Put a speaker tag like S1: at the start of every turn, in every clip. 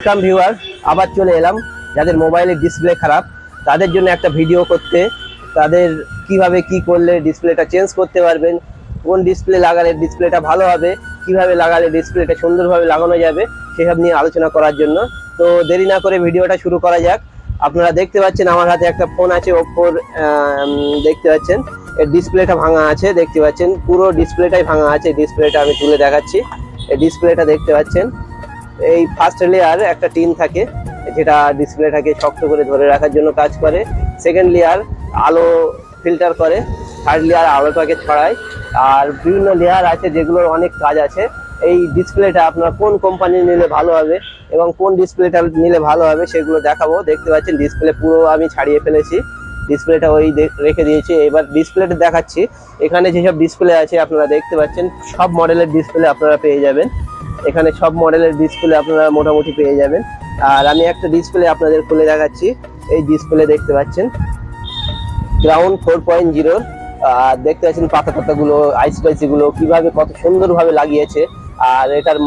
S1: Welcome viewer, আবার চলে এলাম যাদের মোবাইলের ডিসপ্লে খারাপ তাদের জন্য একটা ভিডিও করতে। তাদের কিভাবে কি করলে ডিসপ্লেটা চেঞ্জ করতে পারবেন, কোন ডিসপ্লে লাগালে ডিসপ্লেটা ভালো হবে, কিভাবে লাগালে ডিসপ্লেটা সুন্দরভাবে লাগানো যাবে সেসব নিয়ে আলোচনা করার জন্য। তো দেরি না করে ভিডিওটা শুরু করা যাক। আপনারা দেখতে পাচ্ছেন আমার হাতে একটা ফোন আছে, ওপ্পোর। দেখতে পাচ্ছেন এর ডিসপ্লেটা ভাঙা আছে, দেখতে পাচ্ছেন পুরো ডিসপ্লেটাই ভাঙা আছে। ডিসপ্লেটা আমি তুলে দেখাচ্ছি। এই ডিসপ্লেটা দেখতে পাচ্ছেন, এই ফার্স্ট লেয়ার একটা টিন থাকে যেটা ডিসপ্লেটাকে শক্ত করে ধরে রাখার জন্য কাজ করে। সেকেন্ড লেয়ার আলো ফিল্টার করে। থার্ড লেয়ার আলোটাকে ছড়ায়। আর বিভিন্ন লেয়ার আছে যেগুলোর অনেক কাজ আছে। এই ডিসপ্লেটা আপনার কোন কোম্পানি নিলে ভালো হবে এবং কোন ডিসপ্লেটা নিলে ভালো হবে সেগুলো দেখাবো। দেখতে পাচ্ছেন ডিসপ্লে পুরো আমি ছাড়িয়ে ফেলেছি, ডিসপ্লেটা ওই রেখে দিয়েছি। এবার ডিসপ্লেটা দেখাচ্ছি। এখানে যেসব ডিসপ্লে আছে আপনারা দেখতে পাচ্ছেন, সব মডেলের ডিসপ্লে আপনারা পেয়ে যাবেন। এখানে সব মডেলের ডিসপ্লে আপনারা মোটামুটি পেয়ে যাবেন। আর আমি একটা ডিসপ্লে আপনাদের খুলে দেখাচ্ছি। এই ডিসপ্লে দেখতে পাচ্ছেন ক্রাউন 4.0। আর দেখতে পাচ্ছেন পাতাগুলো, আইসি গুলো কিভাবে কত সুন্দরভাবে লাগিয়েছে। আর এটার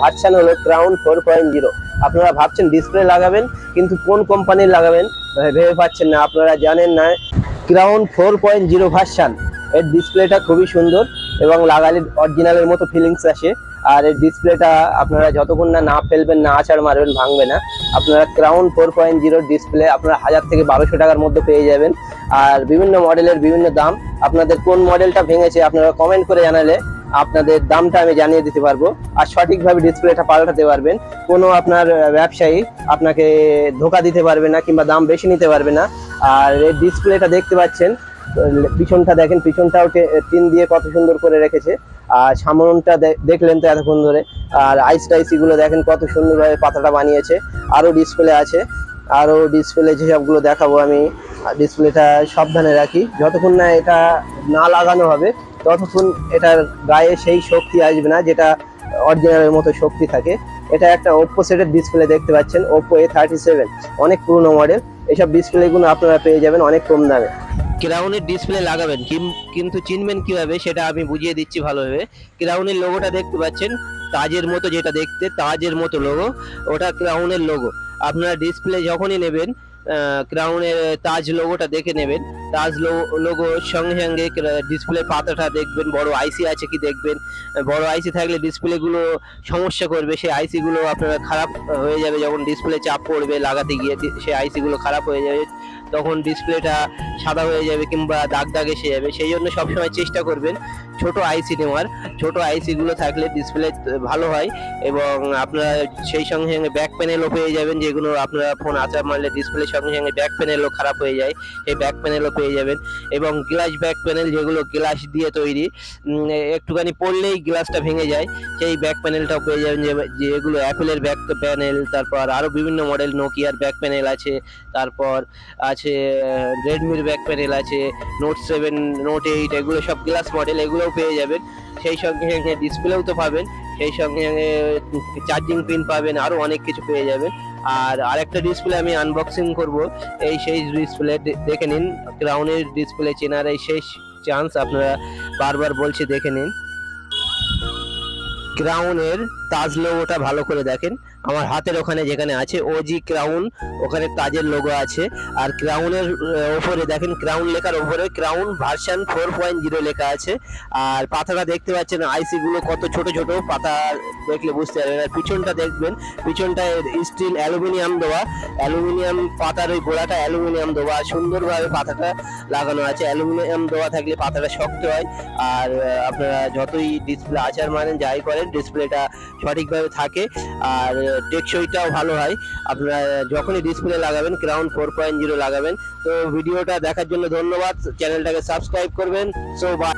S1: ভার্সন হলো ক্রাউন 4.0। আপনারা ভাবছেন ডিসপ্লে লাগাবেন কিন্তু কোন কোম্পানির লাগাবেন ভেবে পাচ্ছেন না, আপনারা জানেন না। ক্রাউন 4.0 ভার্সন, এর ডিসপ্লেটা খুবই সুন্দর এবং লাগালে অরিজিনালের মতো ফিলিংস আসে। আর এই ডিসপ্লেটা আপনারা যতক্ষণ না ফেলবেন, না আছাড় মারবেন, ভাঙবে না। আপনারা ক্রাউন 4.0 ডিসপ্লে আপনারা 1000 থেকে 1200 টাকার মধ্যে পেয়ে যাবেন। আর বিভিন্ন মডেলের বিভিন্ন দাম। আপনাদের কোন মডেলটা ভেঙেছে আপনারা কমেন্ট করে জানালে আপনাদের দামটা আমি জানিয়ে দিতে পারবো আর সঠিকভাবে ডিসপ্লেটা পাল্টাতে পারবেন। কোনো আপনার ব্যবসায়ী আপনাকে ধোকা দিতে পারবে না কিংবা দাম বেশি নিতে পারবে না। আর এই ডিসপ্লেটা দেখতে পাচ্ছেন, পিছনটা দেখেন, পিছনটাও টিন দিয়ে কত সুন্দর করে রেখেছে। আর সামনটা দেখলেন তো এতক্ষণ ধরে। আর আইসি গুলো দেখেন কত সুন্দরভাবে পাতাটা বানিয়েছে। আরো ডিসপ্লে আছে, আরো ডিসপ্লে যেসবগুলো দেখাবো আমি। ডিসপ্লেটা সাবধানে রাখি, যতক্ষণ না এটা না লাগানো হবে ততক্ষণ এটার গায়ে সেই শক্তি আসবে না যেটা অরিজিনালের মতো শক্তি থাকে। এটা একটা ওপ্পো সেটের ডিসপ্লে দেখতে পাচ্ছেন, ওপ্পো A37, অনেক পুরনো মডেল। এইসব ডিসপ্লেগুলো আপনারা পেয়ে যাবেন অনেক কম দামে। ক্রাউনের ডিসপ্লে লাগাবেন কিন্তু চিনবেন কিভাবে সেটা আমি বুঝিয়ে দিচ্ছি ভালোভাবে। ক্রাউনের লোগোটা দেখতে পাচ্ছেন, তাজের মতো, যেটা দেখতে তাজের মতো লোগো, ওটা ক্রাউনের লোগো। আপনারা ডিসপ্লে যখনই নেবেন ক্রাউনের তাজ লোগোটা দেখে নেবেন। তাজ লোগোর সঙ্গে সঙ্গে ডিসপ্লে পাতাটা দেখবেন বড় আইসি আছে কি দেখবেন। বড় আইসি থাকলে ডিসপ্লেগুলো সমস্যা করবে, সেই আইসিগুলো আপনারা খারাপ হয়ে যাবে। যখন ডিসপ্লে চাপ পড়বে লাগাতে গিয়ে সেই আইসিগুলো খারাপ হয়ে যাবে, তখন ডিসপ্লেটা সাদা হয়ে যাবে কিংবা দাগ এসে যাবে। সেই জন্য সবসময় চেষ্টা করবেন ছোট আইসি নেওয়ার। ছোট আইসিগুলো থাকলে ডিসপ্লে ভালো হয় এবং আপনারা সেই সঙ্গে সঙ্গে ব্যাক প্যানেলও পেয়ে যাবেন, যেগুলো আপনারা ফোন আছাড় মারলে ডিসপ্লের সঙ্গে সঙ্গে ব্যাক প্যানেলও খারাপ হয়ে যায়, সেই ব্যাক প্যানেলও পেয়ে যাবেন। এবং গ্লাস ব্যাক প্যানেল, যেগুলো গ্লাস দিয়ে তৈরি, একটুখানি পড়লেই গ্লাসটা ভেঙে যায়, সেই ব্যাক প্যানেলটাও পেয়ে যাবেন। যেগুলো অ্যাপেলের ব্যাক প্যানেল, তারপর আরও বিভিন্ন মডেল, নোকিয়ার ব্যাক প্যানেল আছে, তারপর আছে রেডমির ব্যাক প্যানেল আছে, নোট 7, নোট 8, এগুলো সব গ্লাস মডেল, এগুলোও পেয়ে যাবেন। সেই সঙ্গে সঙ্গে ডিসপ্লেও তো পাবেন, সেই সঙ্গে সঙ্গে চার্জিং পিন পাবেন, আরও অনেক কিছু পেয়ে যাবেন। আর আরেকটা ডিসপ্লে আমি আনবক্সিং করব, এই সেই ডিসপ্লে দেখে নিন। ক্রাউনের ডিসপ্লে চেনার এই শেষ চান্স, আপনারা বারবার বলছি দেখে নিন। ক্রাউনের তাজ লোগোটা ভালো করে দেখেন, আমার হাতের ওখানে যেখানে আছে ওজি ক্রাউন, ওখানে তাজের লোগো আছে। আর ক্রাউনের ওপরে দেখেন, ক্রাউন লেখার ওপরে ক্রাউন ভার্সন 4.0 লেখা আছে। আর পাতাটা দেখতে পাচ্ছেন, আইসি গুলো কত ছোট ছোট, পাতা দেখলে বুঝতে পারবেন। আর পিছনটা দেখবেন, পিছনটায় স্টিল অ্যালুমিনিয়াম দেওয়া, অ্যালুমিনিয়াম পাতার ওই গোড়াটা অ্যালুমিনিয়াম দেওয়া, সুন্দরভাবে পাতাটা লাগানো আছে। অ্যালুমিনিয়াম দেওয়া থাকলে পাতাটা শক্ত হয়। আর আপনারা যতই ডিসপ্লে আছাড় মারেন, যাই করেন, ডিসপ্লেটা সঠিকভাবে থাকে আর টেকসইটাও ভালো হয়। আপনারা যখনই ডিসপ্লে লাগাবেন ক্রাউন 4.0 লাগাবেন। তো ভিডিওটা দেখার জন্য ধন্যবাদ, চ্যানেলটাকে সাবস্ক্রাইব করবেন। So by.